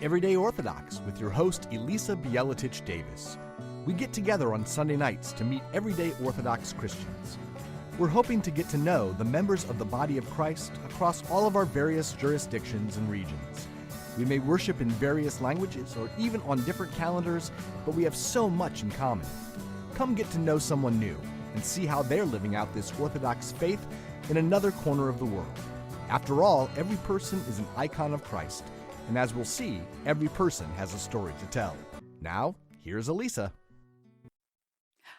Everyday Orthodox with your host, Elissa Bjeletich Davis. We get together on Sunday nights to meet everyday Orthodox Christians. We're hoping to get to know the members of the body of Christ across all of our various jurisdictions and regions. We may worship in various languages or even on different calendars, but we have so much in common. Come get to know someone new and see how they're living out this Orthodox faith in another corner of the world. After all, every person is an icon of Christ. And as we'll see, every person has a story to tell. Now, here's Elissa.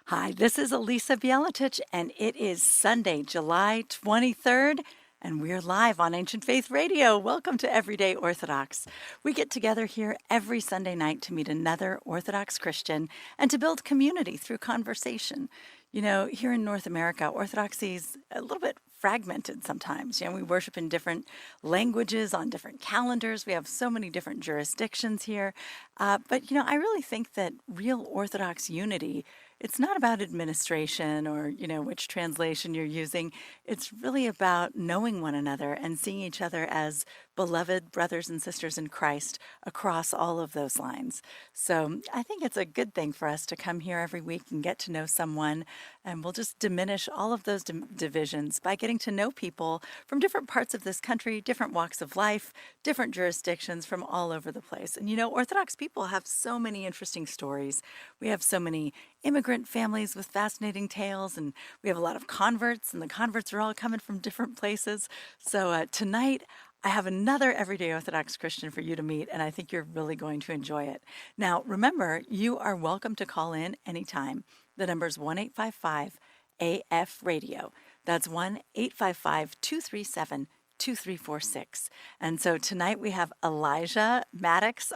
Hi, this is Elissa Bjeletich, and it is Sunday, July 23rd, and we're live on Ancient Faith Radio. Welcome to Everyday Orthodox. We get together here every Sunday night to meet another Orthodox Christian and to build community through conversation. You know, here in North America, Orthodoxy is a little bit fragmented sometimes. You know, we worship in different languages on different calendars. We have so many different jurisdictions here. But, you know, I really think that real Orthodox unity, it's not about administration or, you know, which translation you're using. It's really about knowing one another and seeing each other as beloved brothers and sisters in Christ across all of those lines. So I think it's a good thing for us to come here every week and get to know someone, and we'll just diminish all of those divisions by getting to know people from different parts of this country, different walks of life, different jurisdictions from all over the place. And you know, Orthodox people have so many interesting stories. We have so many immigrant families with fascinating tales, and we have a lot of converts, and the converts are all coming from different places. So tonight, I have another Everyday Orthodox Christian for you to meet, and I think you're really going to enjoy it. Now, remember, you are welcome to call in anytime. The number is 1-855-AF-RADIO. That's 1-855-237-2346. And so tonight we have Elijah Maddox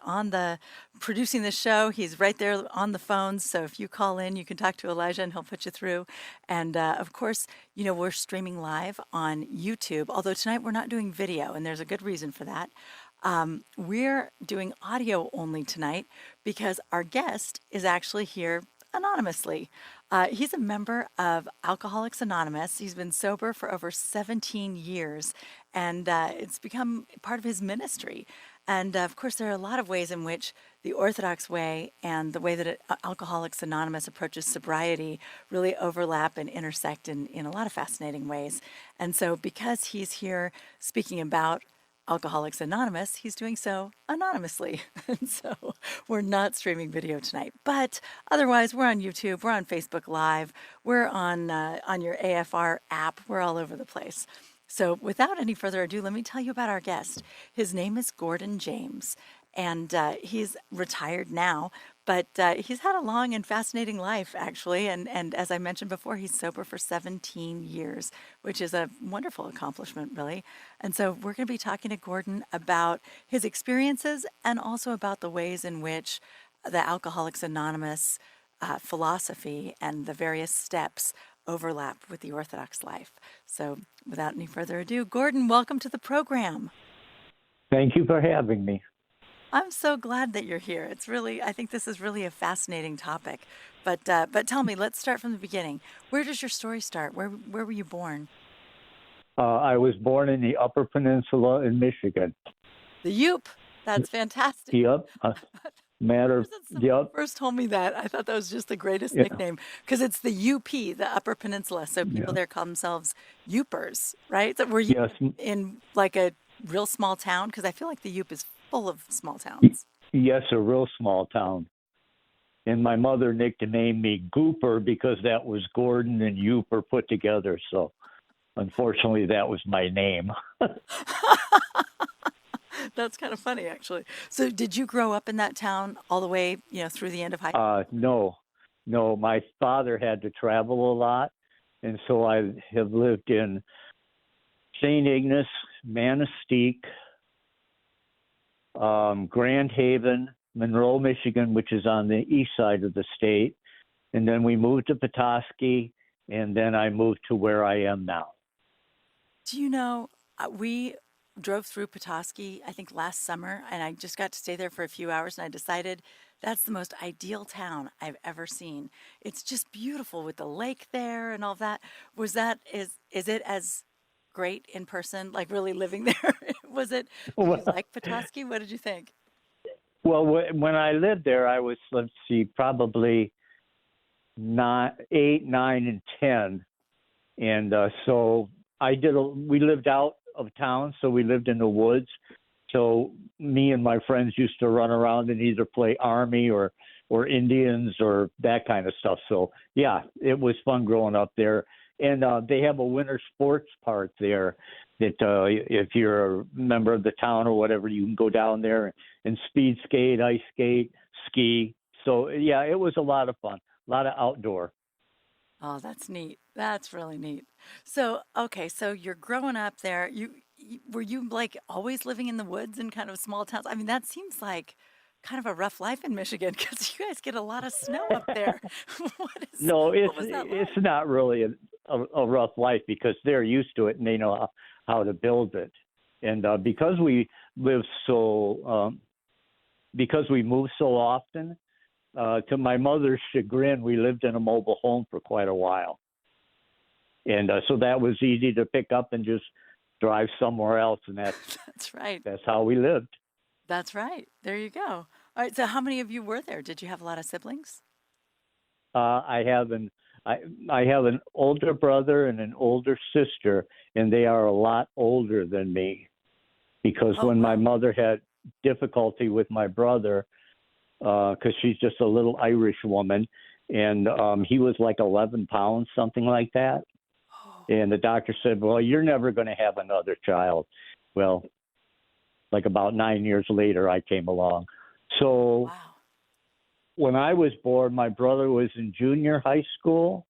producing the show. He's right there on the phones. So if you call in, you can talk to Elijah and he'll put you through. And of course, you know, we're streaming live on YouTube, although tonight we're not doing video, and there's a good reason for that. We're doing audio only tonight because our guest is actually here anonymously. He's a member of Alcoholics Anonymous. He's been sober for over 17 years, and it's become part of his ministry. And of course, there are a lot of ways in which the Orthodox way and the way that Alcoholics Anonymous approaches sobriety really overlap and intersect in a lot of fascinating ways. And so because he's here speaking about Alcoholics Anonymous, he's doing so anonymously. And so we're not streaming video tonight. But otherwise, we're on YouTube, we're on Facebook Live, we're on your AFR app, we're all over the place. So without any further ado, let me tell you about our guest. His name is Gordon James, and he's retired now, but he's had a long and fascinating life, actually. And as I mentioned before, he's sober for 17 years, which is a wonderful accomplishment, really. And so we're going to be talking to Gordon about his experiences and also about the ways in which the Alcoholics Anonymous philosophy and the various steps overlap with the Orthodox life. So without any further ado, Gordon, welcome to the program. Thank you for having me. I'm so glad that you're here. I think this is really a fascinating topic. But tell me, let's start from the beginning. Where does your story start? Where were you born? I was born in the Upper Peninsula in Michigan. The Yup. That's fantastic. Yep. Yep. First told me that, I thought that was just the greatest nickname because it's the UP, the Upper Peninsula. So people there call themselves Youpers, right? So were you in like a real small town? Because I feel like the Yup is full of small towns. Yes, a real small town. And my mother nicknamed me Gooper because that was Gordon and Youper put together. So unfortunately, that was my name. That's kind of funny, actually. So did you grow up in that town all the way, you know, through the end of high school? No. My father had to travel a lot. And so I have lived in St. Ignace, Manistee, Grand Haven, Monroe, Michigan, which is on the east side of the state. And then we moved to Petoskey, and then I moved to where I am now. Do you know, we drove through Petoskey, I think last summer, and I just got to stay there for a few hours, and I decided that's the most ideal town I've ever seen. It's just beautiful with the lake there and all that. Is it as great in person, like really living there? Did you like Petoskey? What did you think? Well, when I lived there, I was, let's see, probably 8, 9, and 10. And so we lived out of town, so we lived in the woods. So me and my friends used to run around and either play Army or Indians or that kind of stuff. So, yeah, it was fun growing up there. And they have a winter sports part there that if you're a member of the town or whatever, you can go down there and speed skate, ice skate, ski. So, yeah, it was a lot of fun, a lot of outdoor. Oh, that's neat. That's really neat. So, okay, so you're growing up there. Were you like always living in the woods in kind of small towns? I mean, that seems like kind of a rough life in Michigan because you guys get a lot of snow up there. No, What was that it's like? not really a rough life because they're used to it and they know how to build it. And because we live because we move so often, to my mother's chagrin, we lived in a mobile home for quite a while. And so that was easy to pick up and just drive somewhere else. And That's right. that's how we lived. That's right. There you go. All right. So, how many of you were there? Did you have a lot of siblings? I have I have an older brother and an older sister, and they are a lot older than me. Because Oh, when my wow. mother had difficulty with my brother, because she's just a little Irish woman, and he was like 11 pounds, something like that. Oh, And the doctor said, "Well, you're never going to have another child." Well, like about 9 years later, I came along. So wow. when I was born, my brother was in junior high school,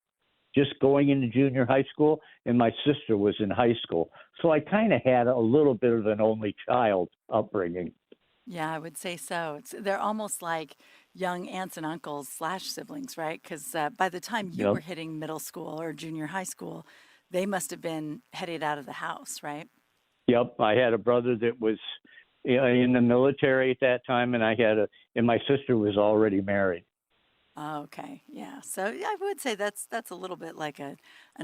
just going into junior high school, and my sister was in high school. So I kind of had a little bit of an only child upbringing. Yeah, I would say so. They're almost like young aunts and uncles slash siblings, right? Because by the time you Yep. were hitting middle school or junior high school, they must have been headed out of the house, right? Yep. I had a brother that was in the military at that time, and and my sister was already married. Oh, okay, yeah. So yeah, I would say that's a little bit like an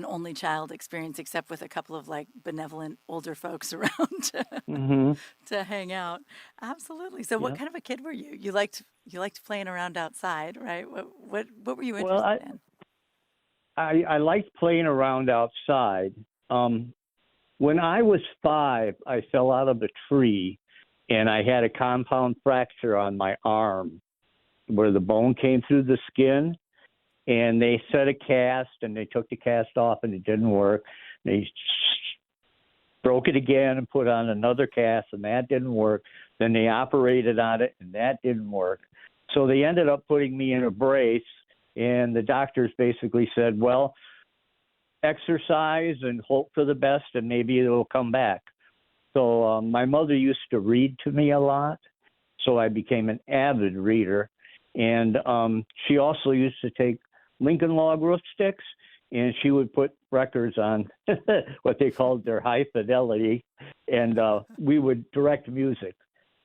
only child experience, except with a couple of like benevolent older folks around Hmm. to hang out. Absolutely. So, what Yeah. kind of a kid were you? You liked playing around outside, right? What were you Well, interested in? I liked playing around outside. Um, when I was 5, I fell out of a tree, and I had a compound fracture on my arm where the bone came through the skin. And they set a cast, and they took the cast off, and it didn't work. They broke it again and put on another cast, and that didn't work. Then they operated on it, and that didn't work. So they ended up putting me in a brace, and the doctors basically said, well, exercise and hope for the best, and maybe it'll come back. So my mother used to read to me a lot, so I became an avid reader. And she also used to take Lincoln log roof sticks, and she would put records on what they called their high fidelity, and we would direct music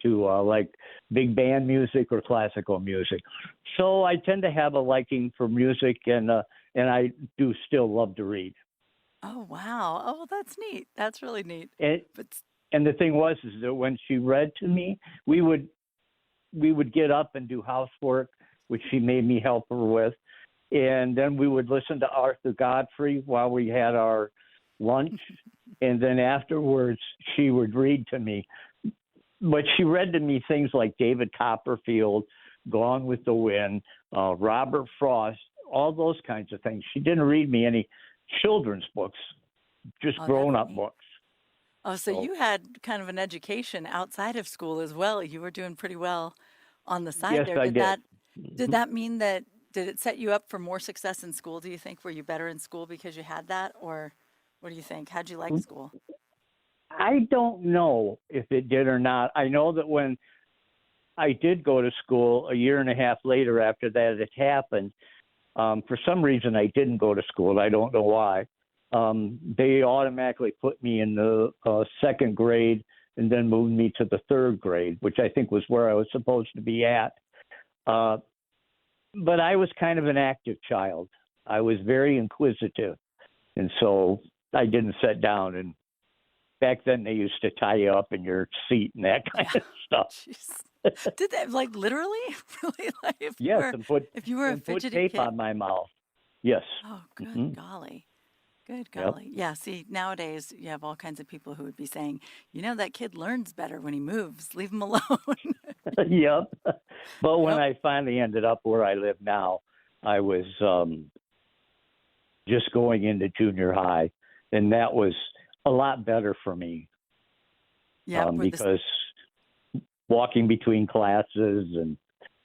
to like big band music or classical music. So I tend to have a liking for music, and I do still love to read. Oh, wow. Oh, well, that's neat. That's really neat. And But and the thing was is that when she read to me, we would get up and do housework, which she made me help her with. And then we would listen to Arthur Godfrey while we had our lunch. And then afterwards, she would read to me. But she read to me things like David Copperfield, Gone with the Wind, Robert Frost, all those kinds of things. She didn't read me any children's books, just oh, that's grown up neat. books. Oh, so So, you had kind of an education outside of school as well. You were doing pretty well on the side yes, there. I Did did. that did that mean that did it set you up for more success in school, do you think? Were you better in school because you had that, or what do you think? How'd you like school? I don't know if it did or not. I know that when I did go to school a year and a half later after that it happened, for some reason I didn't go to school. I don't know why. They automatically put me in the second grade and then moved me to the third grade, which I think was where I was supposed to be at. Uh, but I was kind of an active child. I was very inquisitive, and so I didn't sit down. And back then they used to tie you up in your seat and that kind Yeah. of stuff. Jeez. Did that like literally? Really? Like Yes, and if you were a put fidgety tape kid? on my mouth. Yes. Oh, good Hmm. golly. Good Yep. golly. Yeah, see, nowadays you have all kinds of people who would be saying, that kid learns better when he moves. Leave him alone. Yep. But when Yep. I finally ended up where I live now, I was just going into junior high, and that was a lot better for me Yep. We're this. because walking between classes and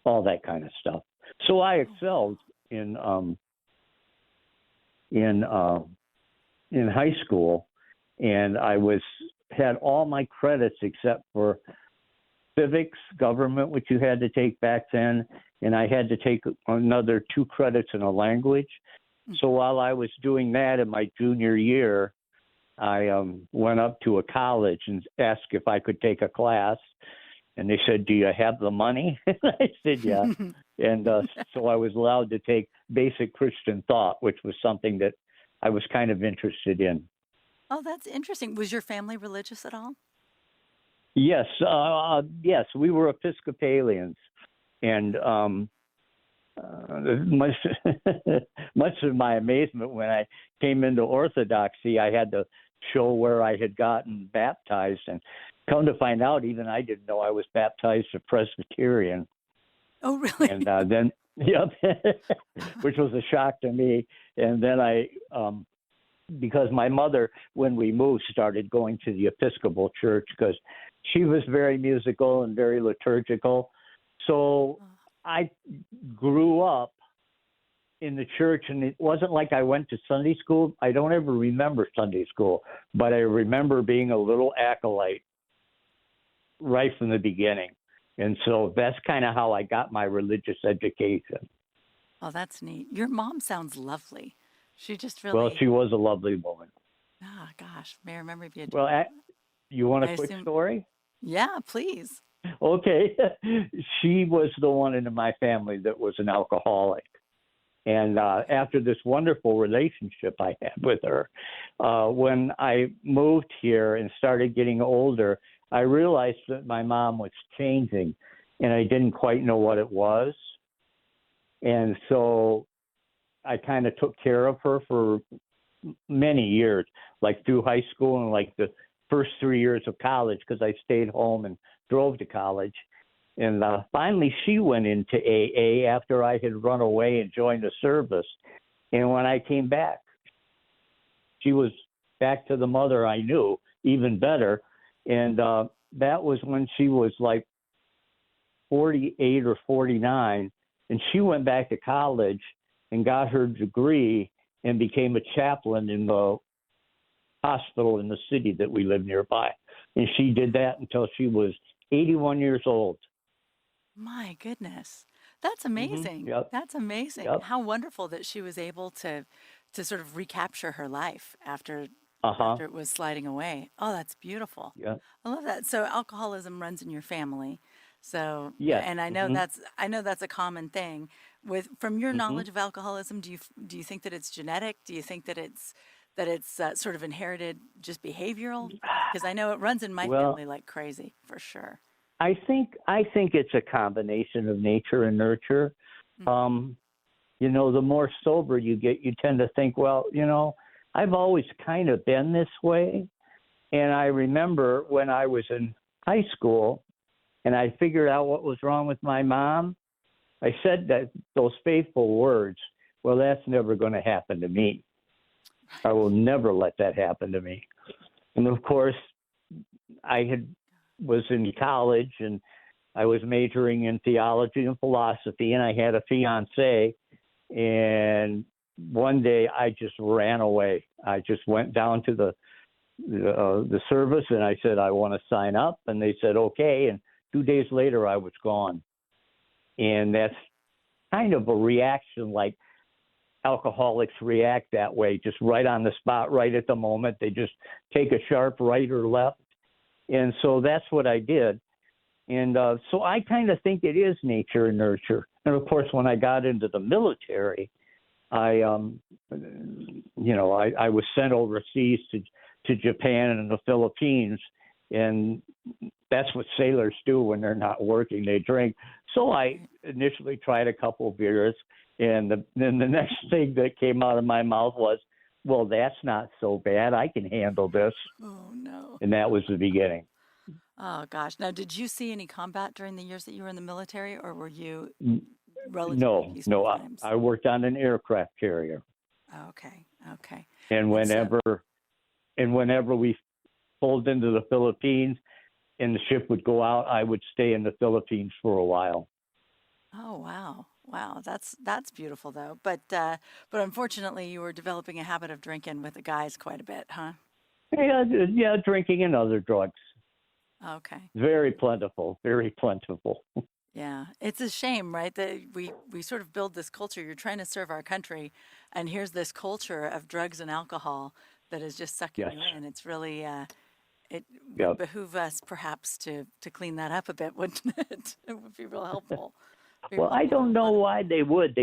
all that kind of stuff. So I Oh, wow. excelled in in uh, in high school, and I had all my credits except for civics, government, which you had to take back then, and I had to take another 2 credits in a language. So while I was doing that in my junior year, I went up to a college and asked if I could take a class, and they said, "Do you have the money?" And I said, "Yeah." And so I was allowed to take basic Christian thought, which was something that I was kind of interested in. Oh, that's interesting. Was your family religious at all? Yes, yes, we were Episcopalians, and much much to my amazement, when I came into Orthodoxy, I had to show where I had gotten baptized, and come to find out, even I didn't know I was baptized a Presbyterian. Oh, really? And then, yep, which was a shock to me. And then because my mother, when we moved, started going to the Episcopal Church because she was very musical and very liturgical. So I grew up in the church, and it wasn't like I went to Sunday school. I don't ever remember Sunday school, but I remember being a little acolyte right from the beginning. And so that's kind of how I got my religious education. Oh, that's neat. Your mom sounds lovely. She just Well, really, she was a lovely woman. gosh, may I remember if you had Well, told me you want a that. I quick assume, story? yeah, please. Okay. She was the one in my family that was an alcoholic. And after this wonderful relationship I had with her, when I moved here and started getting older, I realized that my mom was changing, and I didn't quite know what it was. And so I kind of took care of her for many years, like through high school and like the first 3 years of college, because I stayed home and drove to college. And finally, she went into AA after I had run away and joined the service. And when I came back, she was back to the mother I knew, even better. And that was when she was like 48 or 49. And she went back to college and got her degree and became a chaplain in the hospital in the city that we live nearby. And she did that until she was 81 years old. My goodness. That's amazing. Yep. That's amazing. Yep. How wonderful that she was able to sort of recapture her life Uh-huh. after it was sliding away. Oh, that's beautiful. Yeah. I love that. So alcoholism runs in your family. So, Yes. and I know that's a common thing. From your Hmm. knowledge of alcoholism, do you think that it's genetic? Do you think that it's sort of inherited, just behavioral? Because I know it runs in my Well, family like crazy, for sure. I think it's a combination of nature and nurture. Mm. Um, the more sober you get, you tend to think, well, I've always kind of been this way. And I remember when I was in high school and I figured out what was wrong with my mom, I said those faithful words, well, that's never going to happen to me. I will never let that happen to me. And of course, was in college and I was majoring in theology and philosophy, and I had a fiance. And one day I just ran away. I just went down to the service and I said, I want to sign up. And they said, okay. And 2 days later, I was gone. And that's kind of a reaction like alcoholics react that way, just right on the spot, right at the moment. They just take a sharp right or left. And so that's what I did. And so I kind of think it is nature and nurture. And of course, when I got into the military, I was sent overseas to Japan and the Philippines. And that's what sailors do when they're not working. They drink. So I initially tried a couple of beers, and then the next thing that came out of my mouth was, well, that's not so bad. I can handle this. Oh, no. And that was the beginning. Oh, gosh. Now, did you see any combat during the years that you were in the military, or were you relatively No, peaceful no. times? I worked on an aircraft carrier. Okay, okay. And whenever we pulled into the Philippines and the ship would go out, I would stay in the Philippines for a while. Oh, wow. Wow, that's beautiful though. But unfortunately, you were developing a habit of drinking with the guys quite a bit, huh? Yeah, drinking and other drugs. Okay. Very plentiful, very plentiful. Yeah, it's a shame, right? That we sort of build this culture. You're trying to serve our country, and here's this culture of drugs and alcohol that is just sucking Yes. you in. It's really it would Yep. behoove us perhaps to clean that up a bit, wouldn't it? It would be real helpful. Be Well, real I helpful don't to know let- why they would.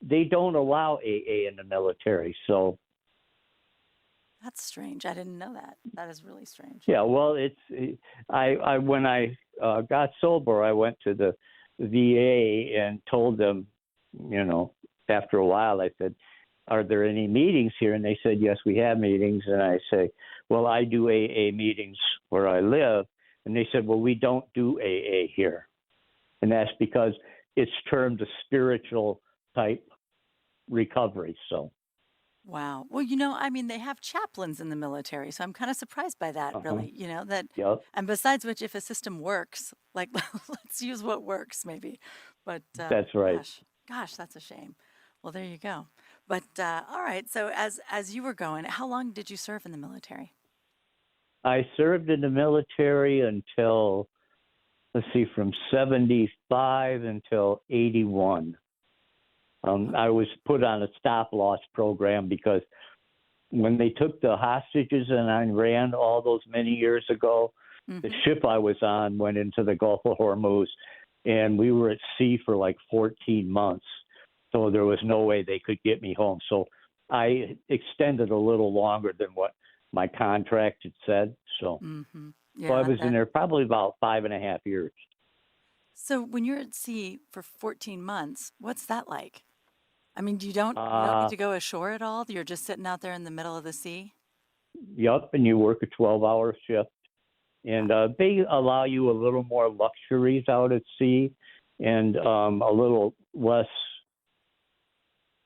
They don't allow AA in the military, so That's strange. I didn't know that. That is really strange. yeah. Well, I when I got sober, I went to the VA and told them, after a while, I said, "Are there any meetings here?" And they said, "Yes, we have meetings." And I say, "Well, I do AA meetings where I live," and they said, "Well, we don't do AA here," and that's because it's termed a spiritual type recovery. So, Wow. Well, I mean, they have chaplains in the military, so I'm kind of surprised by that, really. That, yep. and besides which, if a system works, like let's use what works, maybe. But That's right. gosh, that's a shame. Well, there you go. But all right. So as you were going, how long did you serve in the military? I served in the military until, from 75 until 81. I was put on a stop-loss program because when they took the hostages in Iran all those many years ago, the ship I was on went into the Gulf of Hormuz, and we were at sea for like 14 months. So there was no way they could get me home. So I extended a little longer than what my contract had said. So, Yeah, so I was in there probably about 5.5 years. So when you're at sea for 14 months, what's that like? I mean, you don't need to go ashore at all? You're just sitting out there in the middle of the sea? Yep, and you work a 12-hour shift. And they allow you a little more luxuries out at sea and a little less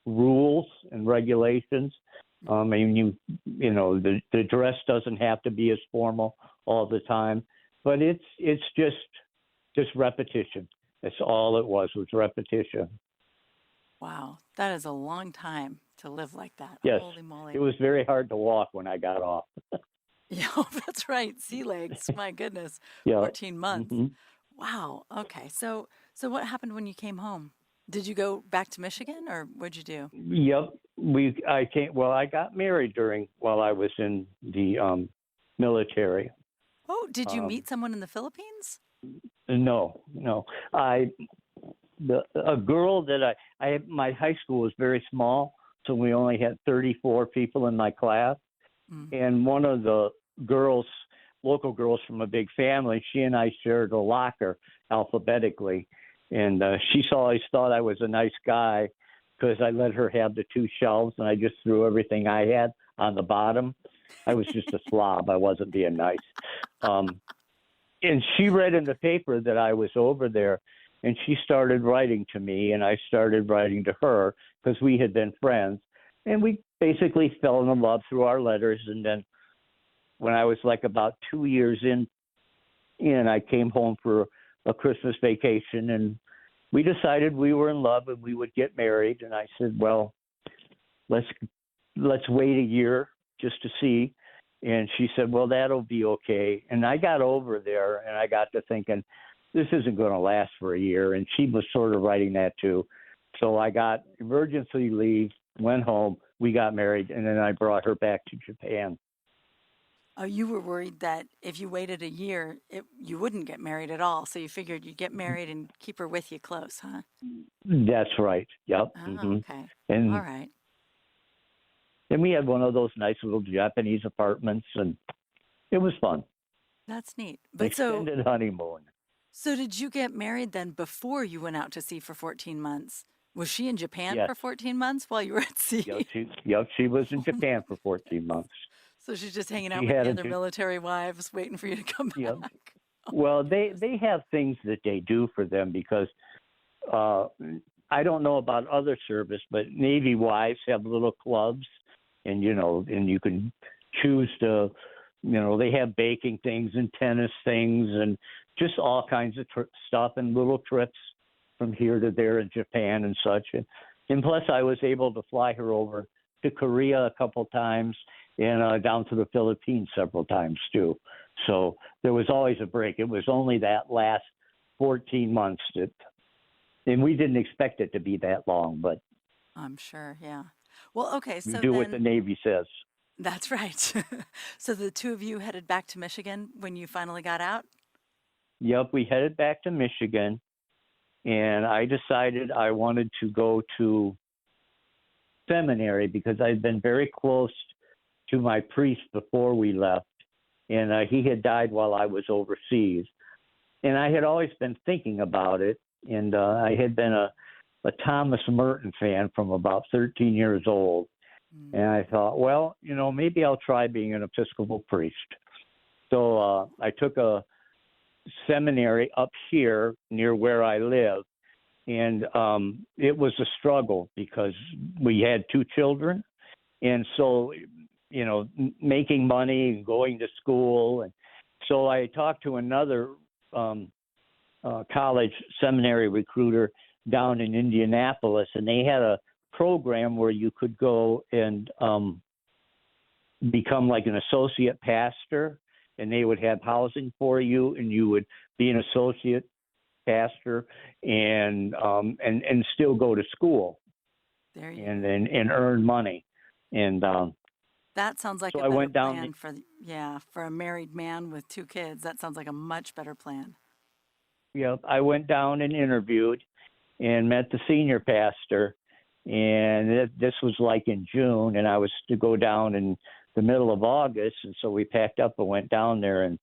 rules and regulations. I mean, the dress doesn't have to be as formal all the time, but it's just repetition. That's all it was repetition. Wow, that is a long time to live like that. Yes, Holy moly. it was very hard to walk when I got off. Yeah, that's right. Sea legs. My goodness. Yeah. 14 months. Wow. Okay. So what happened when you came home? Did you go back to Michigan, or what'd you do? Yep. I got married while I was in the military. Oh, did you meet someone in the Philippines? No. A girl that my high school was very small, so we only had 34 people in my class. And one of the local girls from a big family, she and I shared a locker alphabetically. And she always thought I was a nice guy because I let her have the 2 shelves and I just threw everything I had on the bottom. I was just a slob. I wasn't being nice. And she read in the paper that I was over there, and she started writing to me, and I started writing to her because we had been friends. And we basically fell in love through our letters. And then when I was like about 2 years in, I came home for a Christmas vacation, and we decided we were in love and we would get married. And I said, well, let's wait a year just to see. And she said, well, that'll be okay. And I got over there and I got to thinking, this isn't going to last for a year. And she was sort of writing that too. So I got emergency leave, went home, we got married, and then I brought her back to Japan. Oh, you were worried that if you waited a year, you wouldn't get married at all. So you figured you'd get married and keep her with you close, huh? That's right. Yep. Oh, okay. And, all right. And we had one of those nice little Japanese apartments, and it was fun. That's neat. An But so, extended honeymoon. so did you get married then before you went out to sea for 14 months? Was she in Japan Yes. for 14 months while you were at sea? Yep, she was in Oh my Japan for 14 months. goodness. So she's just hanging out She with had the a, other military wives, waiting for you to come yep. back. Oh my Well, goodness. they have things that they do for them because uh, I don't know about other service, but Navy wives have little clubs, and and you can choose to, they have baking things and tennis things and just all kinds of stuff and little trips from here to there in Japan and such. And plus, I was able to fly her over to Korea a couple times and down to the Philippines several times too. So there was always a break. It was only that last 14 months and we didn't expect it to be that long, but I'm sure, yeah. Well, okay, you so do what the then Navy says. that's right. So the two of you headed back to Michigan when you finally got out? Yep, we headed back to Michigan, and I decided I wanted to go to seminary because I'd been very close to my priest before we left, and he had died while I was overseas. And I had always been thinking about it, and I had been a Thomas Merton fan from about 13 years old. Mm. And I thought, well, maybe I'll try being an Episcopal priest. So I took a seminary up here near where I live, and it was a struggle because we had two children, and so making money and going to school, and so I talked to another college seminary recruiter down in Indianapolis, and they had a program where you could go and become like an associate pastor, and they would have housing for you, and you would be an associate pastor and still go to school There you and earn money. And That sounds like so a I better went down. plan for a married man with two kids. That sounds like a much better plan. I went down and interviewed and met the senior pastor, and this was like in June, and I was to go down in the middle of August, and so we packed up and went down there, and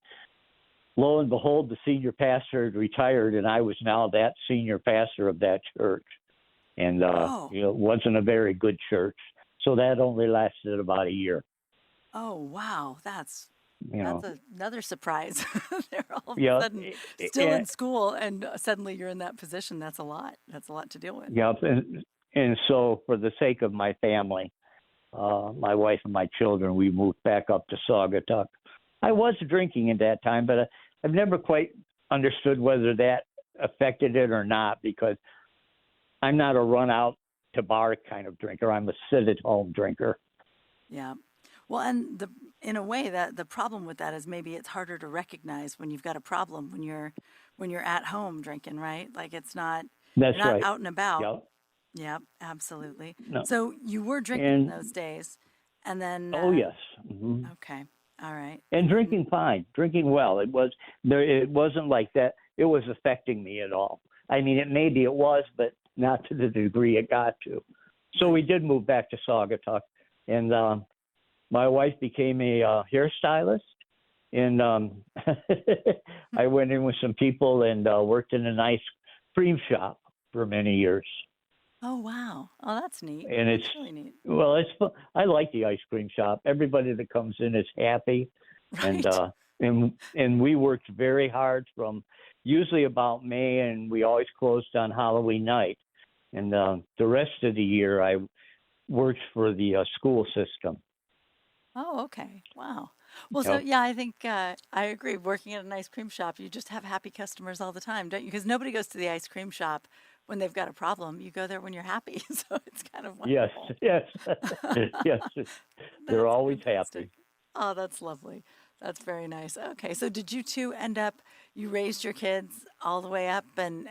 lo and behold, the senior pastor had retired, and I was now that senior pastor of that church, and Oh, it wasn't a very good church, so that only lasted about a year. oh, wow. That's You that's know, another surprise. They're all of a yeah, sudden still in school, and suddenly you're in that position. That's a lot. That's a lot to deal with. yeah, and so for the sake of my family, my wife and my children, we moved back up to Saugatuck. I was drinking at that time, but I've never quite understood whether that affected it or not, because I'm not a run out to bar kind of drinker. I'm a sit at home drinker. Yeah. Well, and in a way that the problem with that is maybe it's harder to recognize when you've got a problem when you're at home drinking, right? Like it's not That's you're not right. out and about. Yep. Yep, absolutely. No. So you were drinking in And those days, and then oh yes. okay, all right, And and then drinking fine, drinking well. It was there. It wasn't like that. It was affecting me at all. I mean, maybe it was, but not to the degree it got to. So we right. did move back to Saugatuck, and my wife became a hairstylist, and I went in with some people and worked in an ice cream shop for many years. Oh wow, oh that's neat. And That's really neat. it's I like the ice cream shop. Everybody that comes in is happy, and Right. and we worked very hard from usually about May, and we always closed on Halloween night. And the rest of the year, I worked for the school system. Oh, okay. Wow. Well, so Yep. yeah, I think I agree. Working at an ice cream shop, you just have happy customers all the time, don't you? Because nobody goes to the ice cream shop when they've got a problem. You go there when you're happy. So it's kind of Yes, wonderful. yes, yes. They're That's always fantastic. happy. Oh, that's lovely. That's very nice. Okay, so did you two end up, you raised your kids all the way up and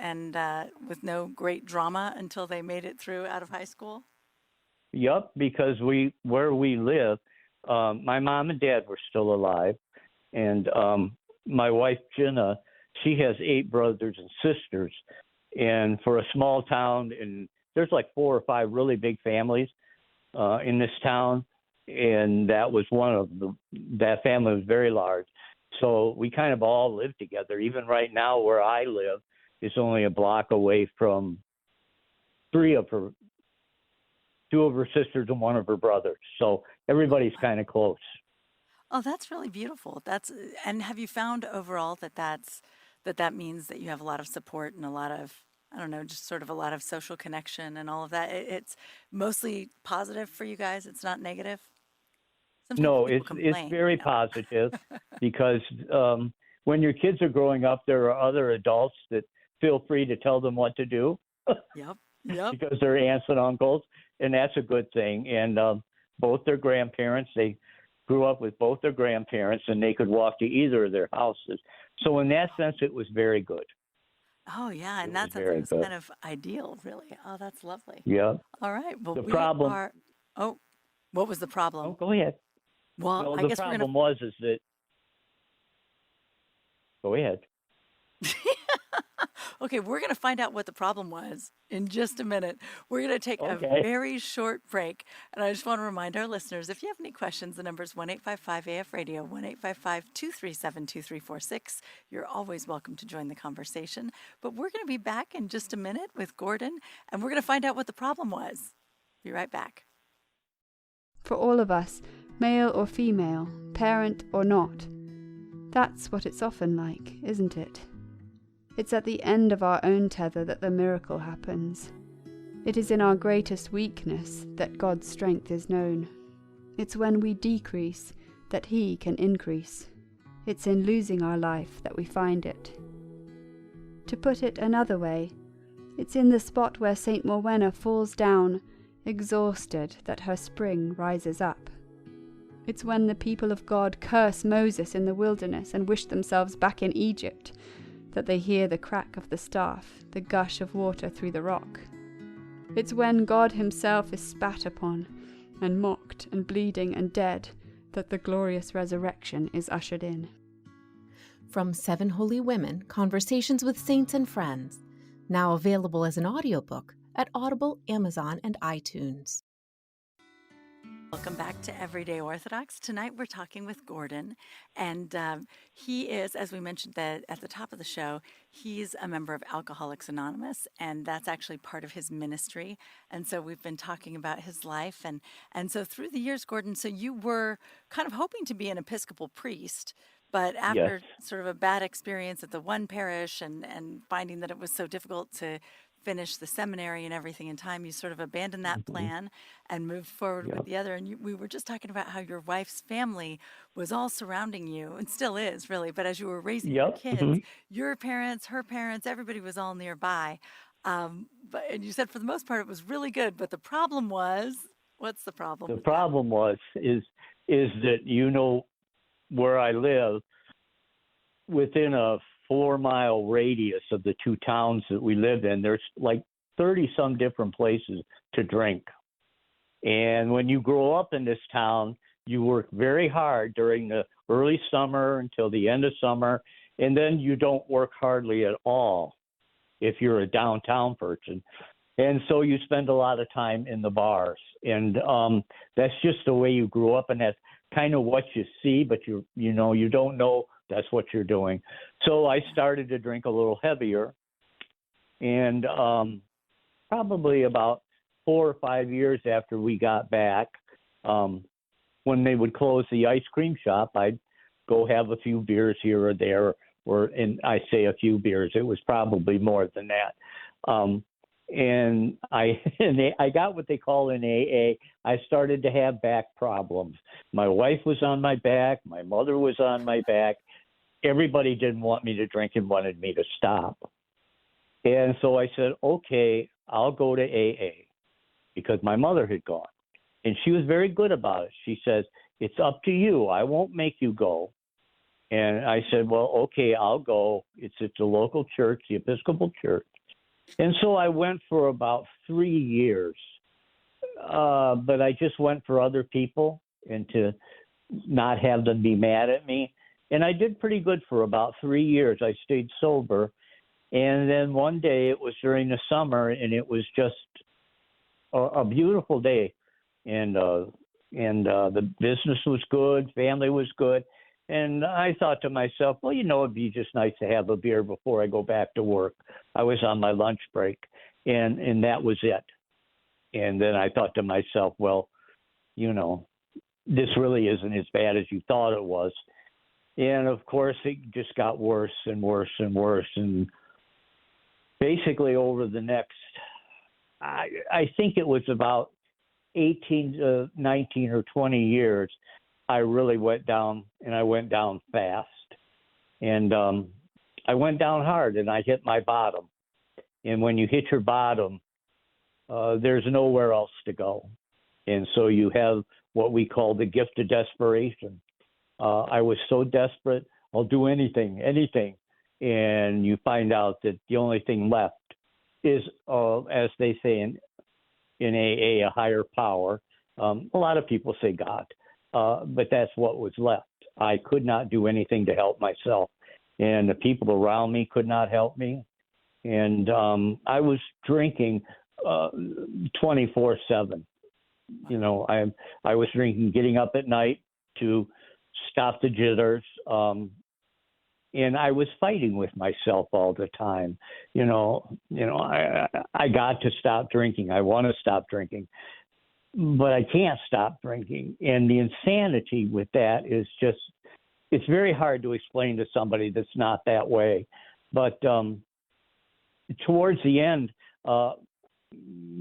with no great drama until they made it through out of high school? Yep, because where we live, my mom and dad were still alive, and my wife Jenna, she has 8 brothers and sisters, and for a small town, and there's like 4 or 5 really big families in this town, and that was one of them. That family was very large, So we kind of all live together. Even right now where I live is only a block away from two of her sisters and one of her brothers. So everybody's kind of close. Oh, that's really beautiful. And have you found overall that means that you have a lot of support and a lot of, I don't know, just sort of a lot of social connection and all of that? It's mostly positive for you guys. It's not negative. Sometimes No, people it's complain, very positive because when your kids are growing up, there are other adults that feel free to tell them what to do. Yep. Yep. Because they're aunts and uncles, and that's a good thing. And both their grandparents, they grew up with both their grandparents, and they could walk to either of their houses. So in that sense, it was very good. Oh, yeah. It In was that sense, it very was good. kind of ideal, really. Oh, that's lovely. Yeah. All right. Well, The we problem. are, oh, what was the Oh, problem? go ahead. Well, Well, I the guess we're going problem was is that. Go ahead. to. Okay, we're going to find out what the problem was in just a minute. We're going to take a Okay. very short break. And I just want to remind our listeners, if you have any questions, the number is 1-855-AF-RADIO, 1-855-237-2346. You're always welcome to join the conversation. But we're going to be back in just a minute with Gordon, and we're going to find out what the problem was. Be right back. For all of us, male or female, parent or not, that's what it's often like, isn't it? It's at the end of our own tether that the miracle happens. It is in our greatest weakness that God's strength is known. It's when we decrease that He can increase. It's in losing our life that we find it. To put it another way, it's in the spot where Saint Morwenna falls down, exhausted, that her spring rises up. It's when the people of God curse Moses in the wilderness and wish themselves back in Egypt, that they hear the crack of the staff, the gush of water through the rock. It's when God Himself is spat upon, and mocked, and bleeding, and dead, that the glorious resurrection is ushered in. From 7 Holy Women, Conversations with Saints and Friends, now available as an audiobook at Audible, Amazon, and iTunes. Welcome back to Everyday Orthodox. Tonight we're talking with Gordon, and he is, as we mentioned at the top of the show, he's a member of Alcoholics Anonymous, and that's actually part of his ministry. And so we've been talking about his life, and so through the years, Gordon, so you were kind of hoping to be an Episcopal priest, but after sort of a bad experience at the one parish and finding that it was so difficult to finish the seminary and everything in time, you sort of abandoned that plan and moved forward with the other. And we were just talking about how your wife's family was all surrounding you, and still is really, but as you were raising your kids, your parents, her parents, everybody was all nearby. And you said for the most part it was really good, but the problem was, what's the problem? The problem is that where I live, within a 4-mile radius of the two towns that we live in, there's like 30 some different places to drink. And when you grow up in this town, you work very hard during the early summer until the end of summer, and then you don't work hardly at all if you're a downtown person. And so you spend a lot of time in the bars. And that's just the way you grew up, and that's kind of what you see, but you don't know that's what you're doing. So I started to drink a little heavier, and probably about 4 or 5 years after we got back, when they would close the ice cream shop, I'd go have a few beers here or there, and I say a few beers, it was probably more than that. And I got what they call in AA. I started to have back problems. My wife was on my back. My mother was on my back. Everybody didn't want me to drink and wanted me to stop. And so I said, okay, I'll go to AA, because my mother had gone. And she was very good about it. She says, it's up to you. I won't make you go. And I said, well, okay, I'll go. It's at the local church, the Episcopal Church. And so I went for about 3 years. But I just went for other people and to not have them be mad at me. And I did pretty good for about 3 years. I stayed sober. And then one day, it was during the summer, and it was just a beautiful day. And the business was good, family was good. And I thought to myself, well, it'd be just nice to have a beer before I go back to work. I was on my lunch break, and that was it. And then I thought to myself, well, this really isn't as bad as you thought it was. And of course, it just got worse and worse and worse. And basically over the next, I think it was about 18 to 19 or 20 years, I really went down, and I went down fast. And I went down hard, and I hit my bottom. And when you hit your bottom, there's nowhere else to go. And so you have what we call the gift of desperation. I was so desperate, I'll do anything. And you find out that the only thing left is, as they say in AA, a higher power. A lot of people say God. But that's what was left. I could not do anything to help myself, and the people around me could not help me. And I was drinking 24/7. I was drinking, getting up at night to stop the jitters, and I was fighting with myself all the time. I got to stop drinking. I want to stop drinking, but I can't stop drinking. And the insanity with that is just, it's very hard to explain to somebody that's not that way. But towards the end,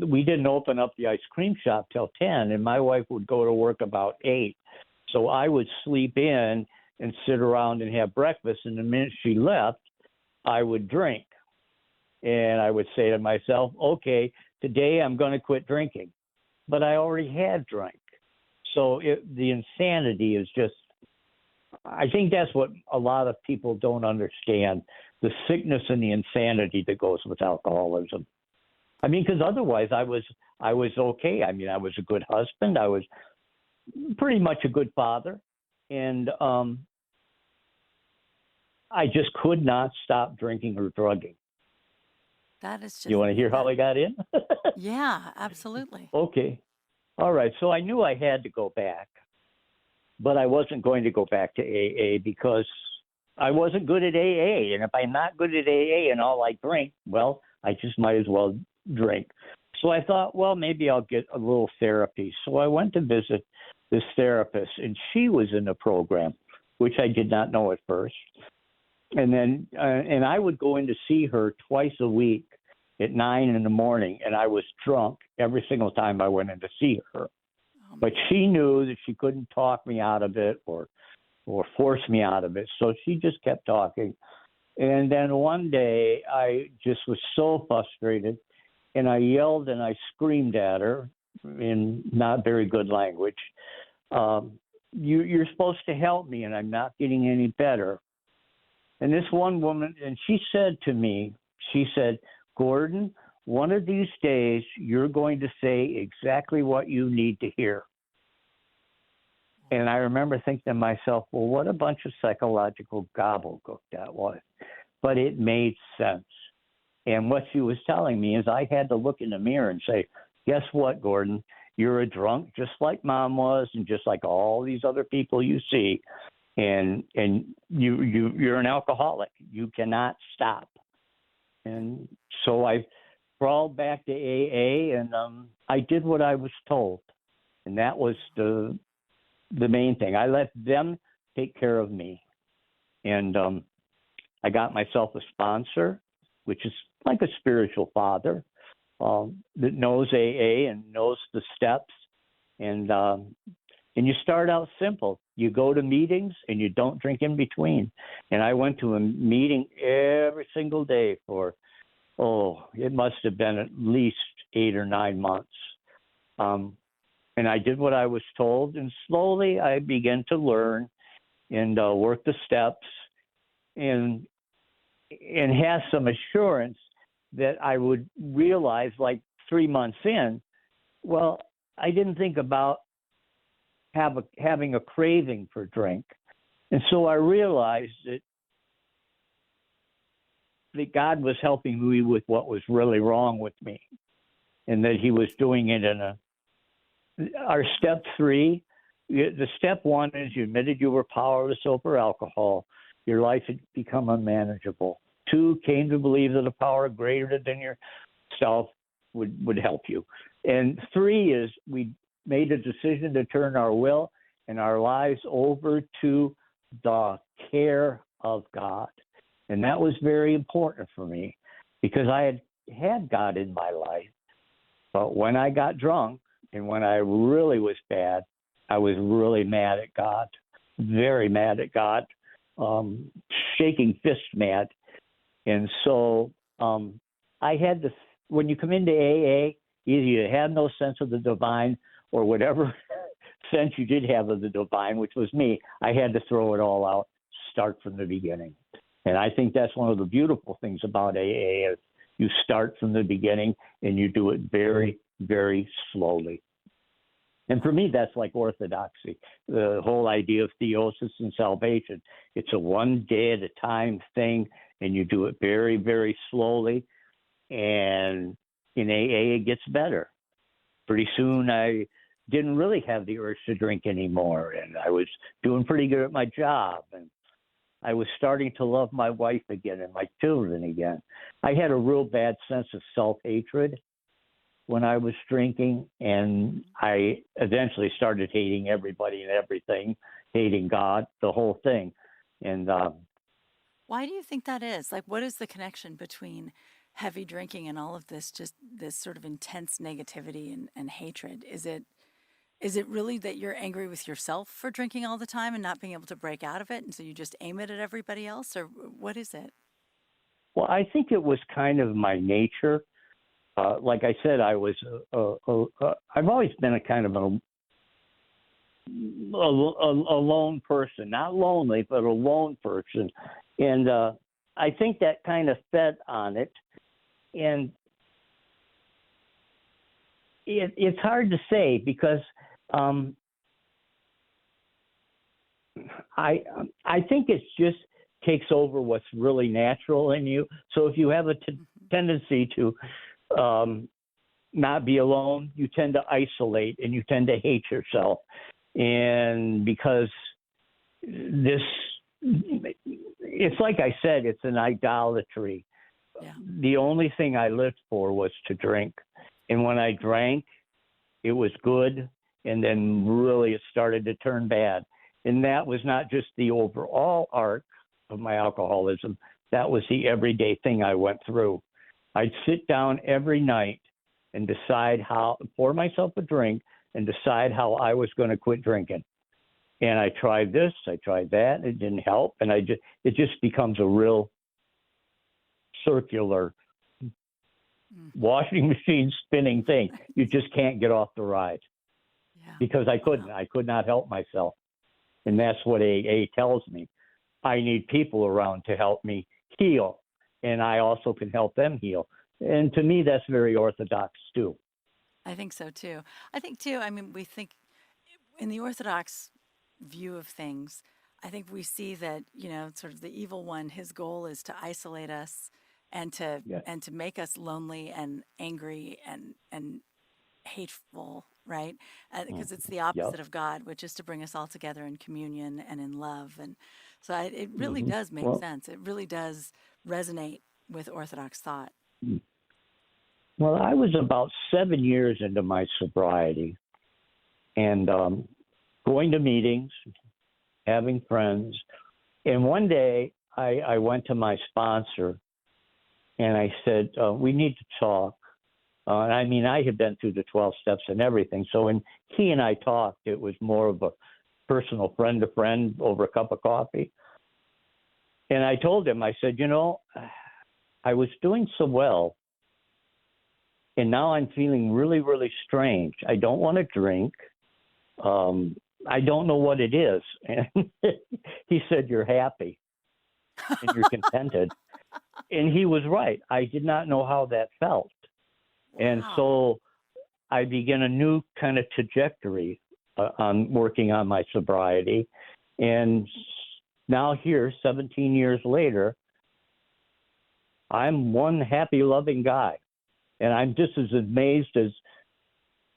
we didn't open up the ice cream shop till 10, and my wife would go to work about 8. So I would sleep in and sit around and have breakfast. And the minute she left, I would drink. And I would say to myself, okay, today I'm going to quit drinking. But I already had drank. So the insanity is just, I think that's what a lot of people don't understand, the sickness and the insanity that goes with alcoholism. Because otherwise I was okay. I was a good husband. I was pretty much a good father. And I just could not stop drinking or drugging. That is just. You want to hear how I got in? Yeah, absolutely. Okay. All right. So I knew I had to go back, but I wasn't going to go back to AA because I wasn't good at AA. And if I'm not good at AA and all I drink, well, I just might as well drink. So I thought, well, maybe I'll get a little therapy. So I went to visit this therapist, and she was in the program, which I did not know at first. And then, and I would go in to see her twice a week at 9 in the morning, and I was drunk every single time I went in to see her. But she knew that she couldn't talk me out of it or force me out of it, so she just kept talking. And then one day, I just was so frustrated, and I yelled and I screamed at her in not very good language. You're supposed to help me, and I'm not getting any better. And this one woman, and she said to me, Gordon, one of these days you're going to say exactly what you need to hear. And I remember thinking to myself, well, what a bunch of psychological gobbledygook that was. But it made sense. And what she was telling me is I had to look in the mirror and say, guess what, Gordon? You're a drunk just like Mom was and just like all these other people you see. And you're an alcoholic. You cannot stop. And so I crawled back to AA, and I did what I was told. And that was the main thing. I let them take care of me. And I got myself a sponsor, which is like a spiritual father that knows AA and knows the steps. And you start out simple. You go to meetings and you don't drink in between. And I went to a meeting every single day for, it must have been at least 8 or 9 months. And I did what I was told, and slowly I began to learn and work the steps and have some assurance that I would realize, like 3 months in, well, I didn't think about having a craving for drink. And so I realized that God was helping me with what was really wrong with me, and that he was doing it in our step 3 The step one is you admitted you were powerless over alcohol. Your life had become unmanageable. 2, came to believe that a power greater than yourself would help you. And 3 is we made a decision to turn our will and our lives over to the care of God. And that was very important for me because I had God in my life. But when I got drunk and when I really was bad, I was really mad at God, very mad at God, shaking fist mad. And so I had to, when you come into AA, either you have no sense of the divine or whatever sense you did have of the divine, which was me, I had to throw it all out, start from the beginning. And I think that's one of the beautiful things about AA is you start from the beginning and you do it very, very slowly. And for me, that's like orthodoxy, the whole idea of theosis and salvation. It's a one day at a time thing, and you do it very, very slowly. And in AA, it gets better. Pretty soon, I didn't really have the urge to drink anymore, and I was doing pretty good at my job, and I was starting to love my wife again and my children again. I had a real bad sense of self-hatred when I was drinking, and I eventually started hating everybody and everything, hating God, the whole thing. And Why do you think that is? Like, what is the connection between heavy drinking and all of this, just this sort of intense negativity and hatred? Is it really that you're angry with yourself for drinking all the time and not being able to break out of it, and so you just aim it at everybody else, or what is it? well, I think it was kind of my nature. Like I said, I was I've always been a kind of a lone person, not lonely, but a lone person. And I think that kind of fed on it. And it's hard to say because I think it just takes over what's really natural in you. So if you have a tendency to not be alone, you tend to isolate and you tend to hate yourself. And because it's like I said, it's an idolatry. Yeah. The only thing I lived for was to drink. And when I drank, it was good. And then really it started to turn bad. And that was not just the overall arc of my alcoholism. That was the everyday thing I went through. I'd sit down every night and decide pour myself a drink and decide how I was going to quit drinking. And I tried this, I tried that, it didn't help. And it just becomes a real circular washing machine spinning thing. You just can't get off the ride. Yeah. Because I couldn't. I could not help myself. And that's what AA tells me. I need people around to help me heal. And I also can help them heal. And to me, that's very Orthodox, too. I think so, too. I mean, we think in the Orthodox view of things, I think we see that, sort of the evil one, his goal is to isolate us and to make us lonely and angry and hateful, right? Because it's the opposite of God, which is to bring us all together in communion and in love. And so it really does make sense. It really does resonate with Orthodox thought. Well, I was about 7 years into my sobriety and going to meetings, having friends. And one day I went to my sponsor and I said, we need to talk. I had been through the 12 steps and everything. So when he and I talked, it was more of a personal friend to friend over a cup of coffee. And I told him, I said, I was doing so well. And now I'm feeling really, really strange. I don't want to drink. I don't know what it is. And he said, you're happy and you're contented. And he was right. I did not know how that felt. Wow. And so I began a new kind of trajectory on working on my sobriety. And now here, 17 years later, I'm one happy, loving guy. And I'm just as amazed as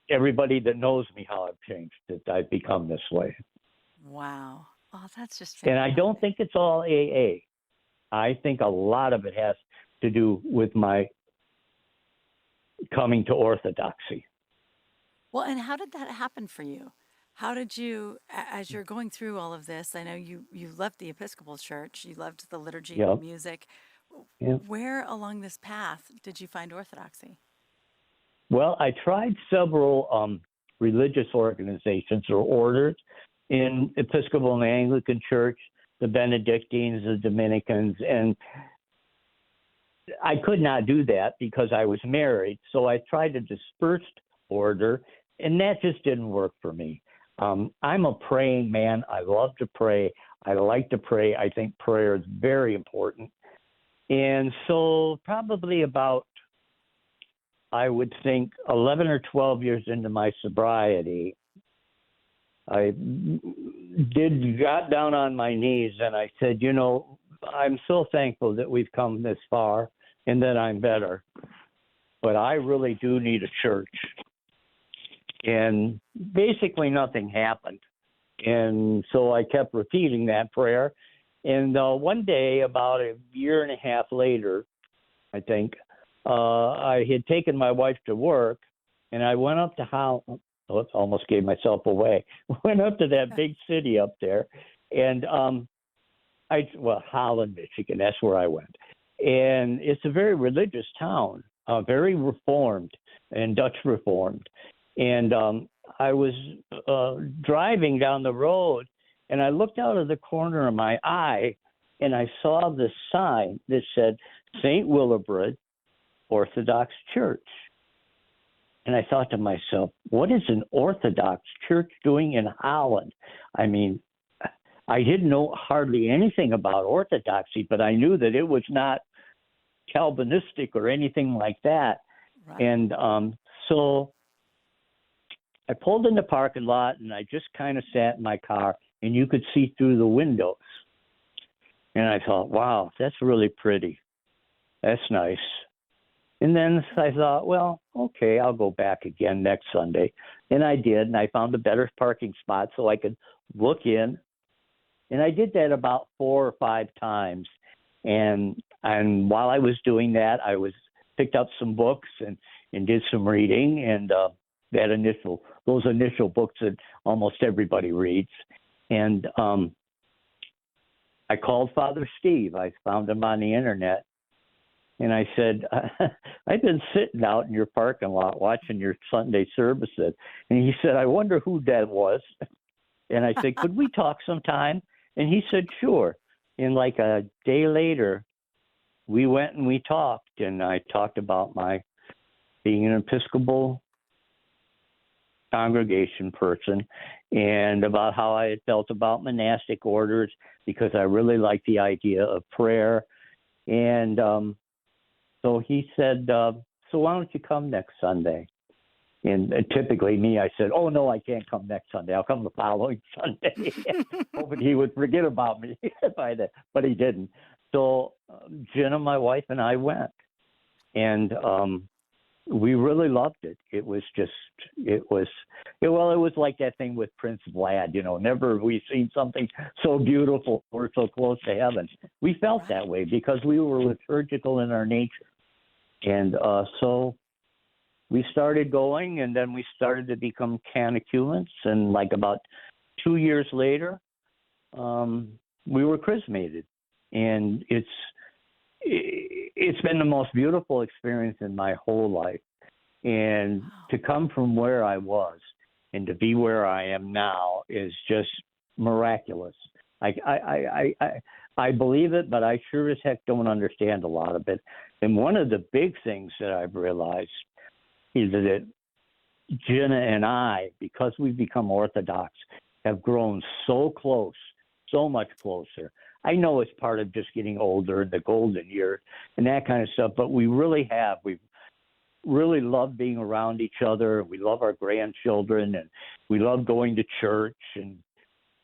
everybody that knows me how I've changed, that I've become this way. Wow. Oh, that's just And I don't fantastic. think it's all AA. I think a lot of it has to do with my coming to orthodoxy. Well, and how did that happen for you? How did you, as you're going through all of this, I know you left the Episcopal Church, you loved the liturgy and the Yep. music. Yep. Where along this path did you find orthodoxy? Well, I tried several religious organizations or orders in Episcopal and Anglican Church, the Benedictines, the Dominicans, and I could not do that because I was married. So I tried a dispersed order, and that just didn't work for me. I'm a praying man. I love to pray. I like to pray. I think prayer is very important. And so probably about, I would think, 11 or 12 years into my sobriety, I got down on my knees and I said, I'm so thankful that we've come this far and that I'm better, but I really do need a church. And basically nothing happened. And so I kept repeating that prayer. And one day, about a year and a half later, I think, I had taken my wife to work, and I went up to almost gave myself away. Went up to that big city up there, and Holland, Michigan. That's where I went, and it's a very religious town, very Reformed and Dutch Reformed. And I was driving down the road, and I looked out of the corner of my eye, and I saw this sign that said St. Willibrord Orthodox Church. And I thought to myself, what is an Orthodox church doing in Holland? I mean, I didn't know hardly anything about Orthodoxy, but I knew that it was not Calvinistic or anything like that. Right. And so I pulled in the parking lot, and I just kind of sat in my car, and you could see through the windows. And I thought, wow, that's really pretty. That's nice. And then I thought, well, okay, I'll go back again next Sunday. And I did, and I found a better parking spot so I could look in. And I did that about 4 or 5 times. And while I was doing that, I picked up some books and did some reading, and those initial books that almost everybody reads. And I called Father Steve. I found him on the internet. And I said, I've been sitting out in your parking lot watching your Sunday services. And he said, I wonder who that was. And I said, could we talk sometime? And he said, sure. And like a day later, we went and we talked. And I talked about my being an Episcopal congregation person and about how I had felt about monastic orders, because I really liked the idea of prayer. And so he said, so why don't you come next Sunday? And typically me, I said, oh, no, I can't come next Sunday. I'll come the following Sunday, hoping he would forget about me by then, but he didn't. So Jenna, my wife, and I went. And we really loved it. It was like that thing with Prince Vlad, never have we seen something so beautiful or so close to heaven. We felt that way because we were liturgical in our nature. And so we started going, and then we started to become catechumens. And like about 2 years later, we were chrismated. And it's been the most beautiful experience in my whole life. And to come from where I was and to be where I am now is just miraculous. I believe it, but I sure as heck don't understand a lot of it. And one of the big things that I've realized is that Jenna and I, because we've become Orthodox, have grown so close, so much closer. I know it's part of just getting older, the golden years, and that kind of stuff, but we really have. We've really loved being around each other. We love our grandchildren, and we love going to church. And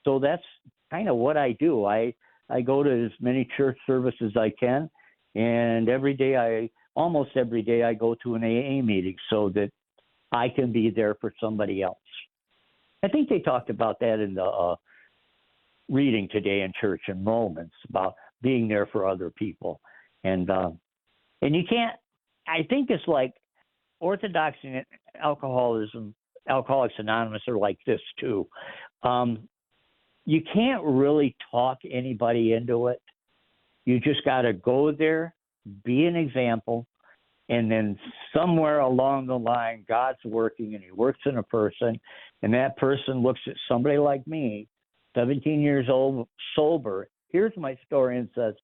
so that's kind of what I do. I go to as many church services as I can, and almost every day I go to an AA meeting so that I can be there for somebody else. I think they talked about that in the reading today in church in Romans about being there for other people. And you can't, I think it's like Orthodoxy and Alcoholics Anonymous are like this too. You can't really talk anybody into it. You just got to go there, be an example, and then somewhere along the line, God's working, and he works in a person, and that person looks at somebody like me, 17 years old, sober, hears my story and says,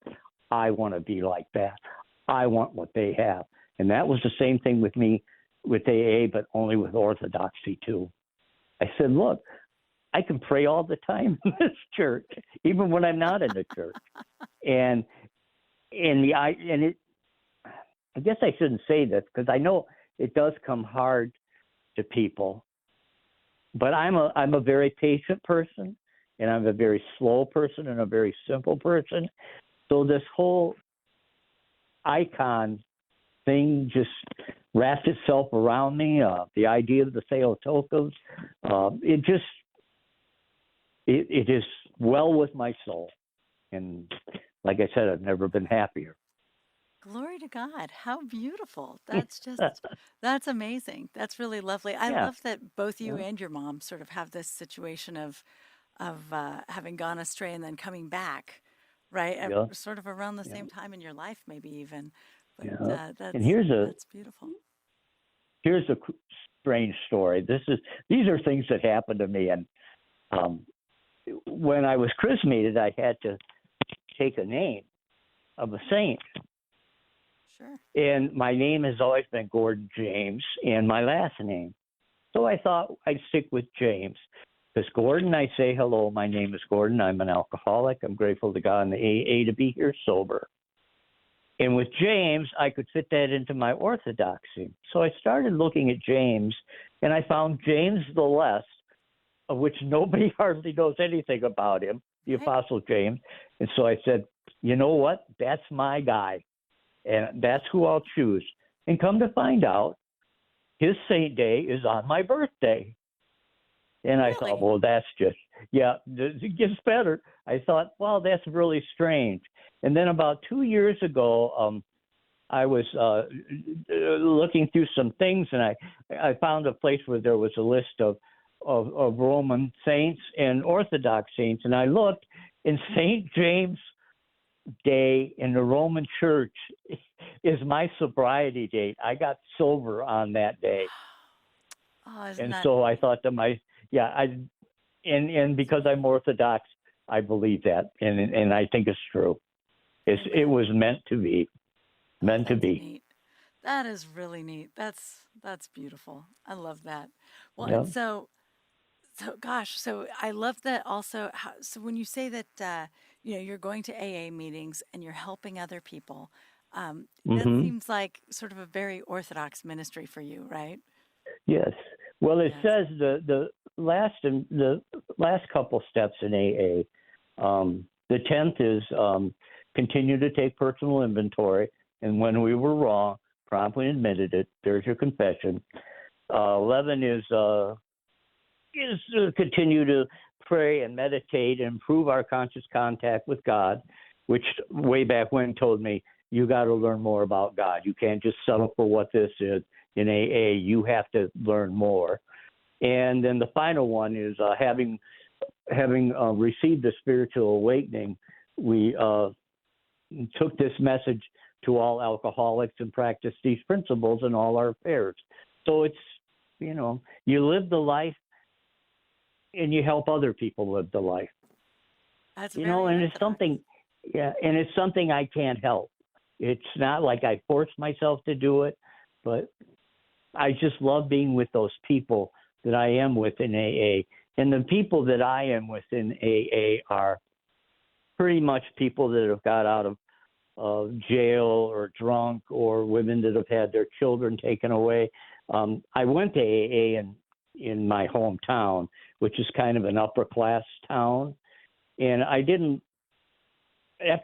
I want to be like that. I want what they have. And that was the same thing with me with AA, but only with Orthodoxy too. I said, look, I can pray all the time in this church, even when I'm not in the church. I guess I shouldn't say this because I know it does come hard to people, but I'm a very patient person, and I'm a very slow person and a very simple person. So this whole icon thing just wrapped itself around me. The idea of the Theotokos, it is well with my soul. And like I said, I've never been happier. Glory to God. How beautiful. That's just, that's amazing. That's really lovely. I Yeah. love that both you and your mom sort of have this situation of having gone astray and then coming back, right? Yeah. Sort of around the same time in your life, maybe even. But Yeah. that's, And that's beautiful. here's a strange story. These are things that happened to me. And when I was chrismated, I had to take a name of a saint. Sure. And my name has always been Gordon James, and my last name. So I thought I'd stick with James. Because Gordon, I say hello, my name is Gordon. I'm an alcoholic. I'm grateful to God and the AA to be here sober. And with James, I could fit that into my orthodoxy. So I started looking at James, and I found James the Less, of which nobody hardly knows anything about him, the Apostle James. And so I said, you know what? That's my guy. And that's who I'll choose. And come to find out, his saint day is on my birthday. And I thought, well, that's just, it gets better. I thought, well, that's really strange. And then about 2 years ago, I was looking through some things, and I found a place where there was a list of Roman saints and Orthodox saints. And I looked, and St. James Day in the Roman Church is my sobriety date. I got sober on that day. So I thought to myself, and because I'm Orthodox, I believe that, and I think it's true. It was meant to be, Neat. That is really neat. That's beautiful. I love that. Well, and so gosh, so I love that also. So when you say that, you're going to AA meetings and you're helping other people, that seems like sort of a very Orthodox ministry for you, right? Yes. Well, it says the last couple steps in AA. The 10th is continue to take personal inventory, and when we were wrong, promptly admitted it. There's your confession. 11 is to continue to pray and meditate and improve our conscious contact with God, which way back when told me, you got to learn more about God. You can't just settle for what this is in AA. You have to learn more. And then the final one is having received the spiritual awakening, we took this message to all alcoholics and practice these principles in all our affairs. So it's, you live the life and you help other people live the life. That's and it's something, and it's something I can't help. It's not like I force myself to do it, but I just love being with those people that I am with in AA. And the people that I am with in AA are pretty much people that have got out of jail or drunk, or women that have had their children taken away. I went to AA in my hometown, which is kind of an upper class town. And after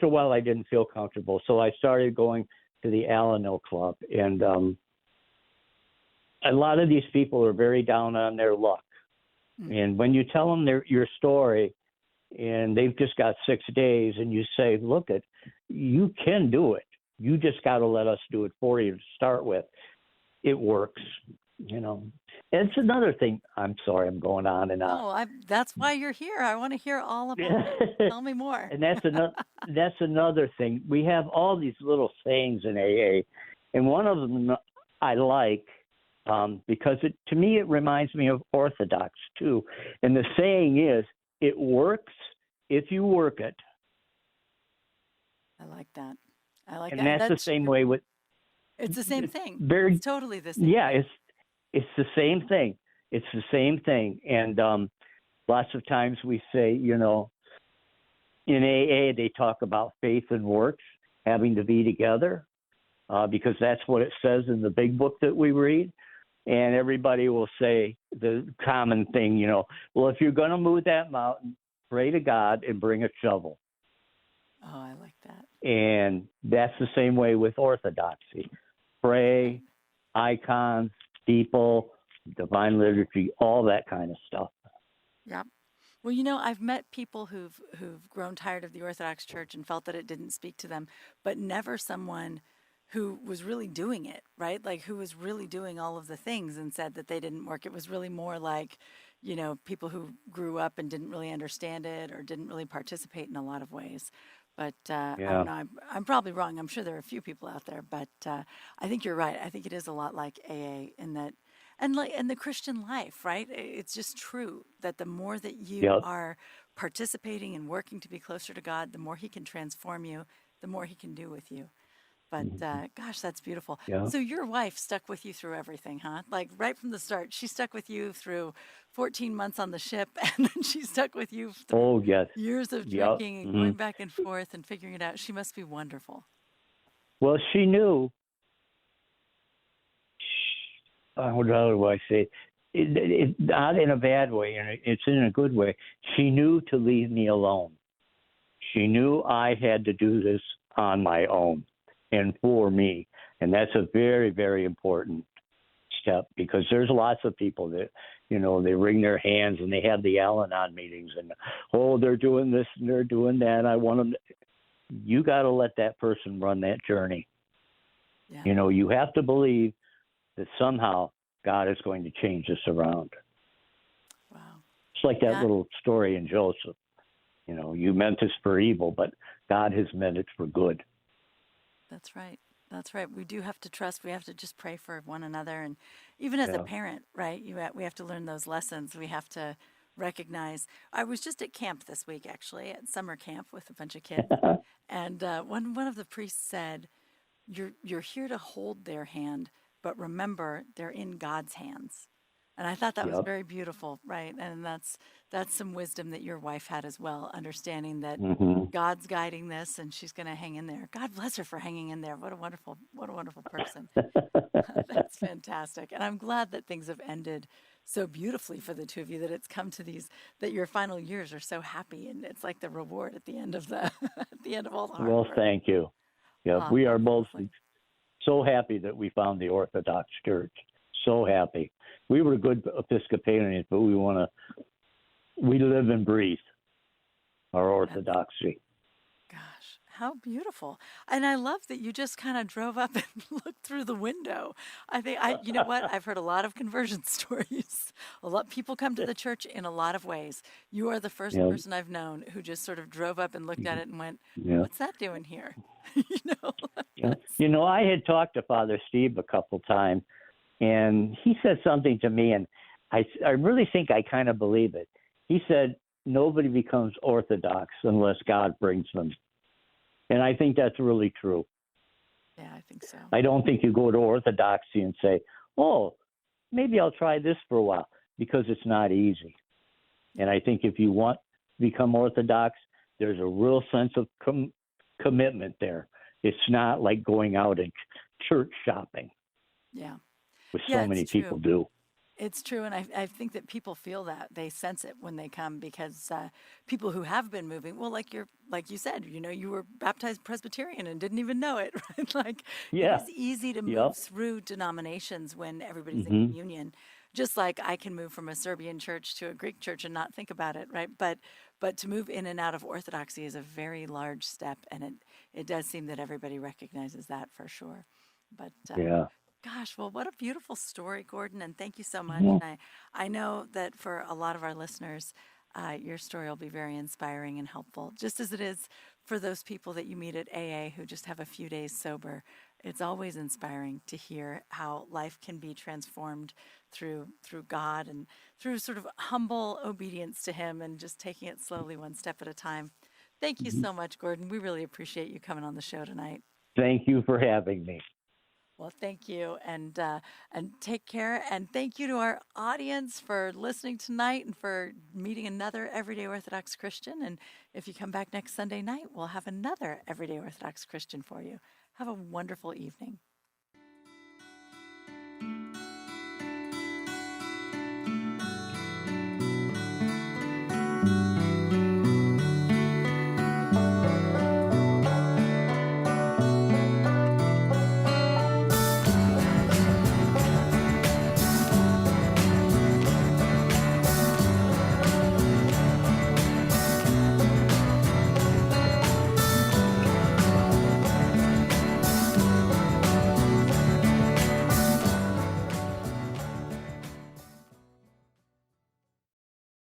a while, I didn't feel comfortable. So I started going to the Alano Club. And a lot of these people are very down on their luck. And when you tell them your story and they've just got 6 days and you say, look, you can do it. You just got to let us do it for you to start with. It works, you know. And it's another thing. I'm sorry, I'm going on and on. Oh, that's why you're here. I want to hear all about it. Tell me more. And that's another thing. We have all these little sayings in AA, and one of them I like because to me it reminds me of Orthodox too. And the saying is, "It works if you work it." I like that. I like and that. And that's the same way with. It's the same thing. Very, it's totally the same. Yeah, it's the same thing. It's the same thing. And lots of times we say, you know, in AA they talk about faith and works having to be together because that's what it says in the big book that we read. And everybody will say the common thing, you know, well, if you're going to move that mountain, pray to God and bring a shovel. Oh, I like that. And that's the same way with Orthodoxy. Pray, icons, people, divine liturgy, all that kind of stuff. Yeah. Well, you know, I've met people who've grown tired of the Orthodox Church and felt that it didn't speak to them, but never someone who was really doing it, right? Like who was really doing all of the things and said that they didn't work. It was really more like, you know, people who grew up and didn't really understand it or didn't really participate in a lot of ways. But I don't know. I'm probably wrong. I'm sure there are a few people out there, but I think you're right. I think it is a lot like AA in that, and like in the Christian life, right? It's just true that the more that you are participating and working to be closer to God, the more He can transform you, the more He can do with you. But gosh, that's beautiful. Yeah. So your wife stuck with you through everything, huh? Like right from the start, she stuck with you through 14 months on the ship, and then she stuck with you through years of drinking and going back and forth and figuring it out. She must be wonderful. Well, she knew. How do I say it? Not in a bad way, and it's in a good way. She knew to leave me alone. She knew I had to do this on my own and for me. And that's a very, very important step because there's lots of people that, you know, they wring their hands and they have the Al-Anon meetings and, oh, they're doing this and they're doing that. I want them to, you got to let that person run that journey. Yeah. You know, you have to believe that somehow God is going to change this around. Wow. It's like that little story in Joseph. You know, you meant this for evil, but God has meant it for good. That's right. That's right. We do have to trust. We have to just pray for one another. And even as a parent, right, we have to learn those lessons. We have to recognize. I was just at camp this week, actually, at summer camp with a bunch of kids. And one of the priests said, you're here to hold their hand, but remember, they're in God's hands. And I thought that was very beautiful, right? And that's some wisdom that your wife had as well, understanding that God's guiding this and she's going to hang in there. God bless her for hanging in there. What a wonderful person. That's fantastic. And I'm glad that things have ended so beautifully for the two of you, that it's come to these, that your final years are so happy, and it's like the reward at the end of at the end of all the hard work. Well, thank you. Yeah, we are both so happy that we found the Orthodox Church. So happy. We were good Episcopalians, but we live and breathe our Orthodoxy. Gosh, how beautiful. And I love that you just kind of drove up and looked through the window. You know what? I've heard a lot of conversion stories. A lot of people come to the church in a lot of ways. You are the first person I've known who just sort of drove up and looked at it and went, what's that doing here? You know, I had talked to Father Steve a couple times, and he said something to me, and I really think I kind of believe it. He said, nobody becomes Orthodox unless God brings them. And I think that's really true. Yeah, I think so. I don't think you go to Orthodoxy and say, oh, maybe I'll try this for a while, because it's not easy. And I think if you want to become Orthodox, there's a real sense of commitment there. It's not like going out and church shopping. Yeah. Which so many people do. It's true, and I think that people feel that they sense it when they come because people who have been moving, well, like you said, you were baptized Presbyterian and didn't even know it, right? Like it Yeah. is easy to Yep. move through denominations when everybody's in Hmm. communion, just like I can move from a Serbian church to a Greek church and not think about it, right? But to move in and out of Orthodoxy is a very large step, and it does seem that everybody recognizes that for sure. But Yeah. gosh, well, what a beautiful story, Gordon, and thank you so much. Mhm. I know that for a lot of our listeners, your story will be very inspiring and helpful, just as it is for those people that you meet at AA who just have a few days sober. It's always inspiring to hear how life can be transformed through God and through sort of humble obedience to Him and just taking it slowly one step at a time. Thank you so much, Gordon. We really appreciate you coming on the show tonight. Thank you for having me. Well, thank you, and take care, and thank you to our audience for listening tonight and for meeting another Everyday Orthodox Christian. And if you come back next Sunday night, we'll have another Everyday Orthodox Christian for you. Have a wonderful evening.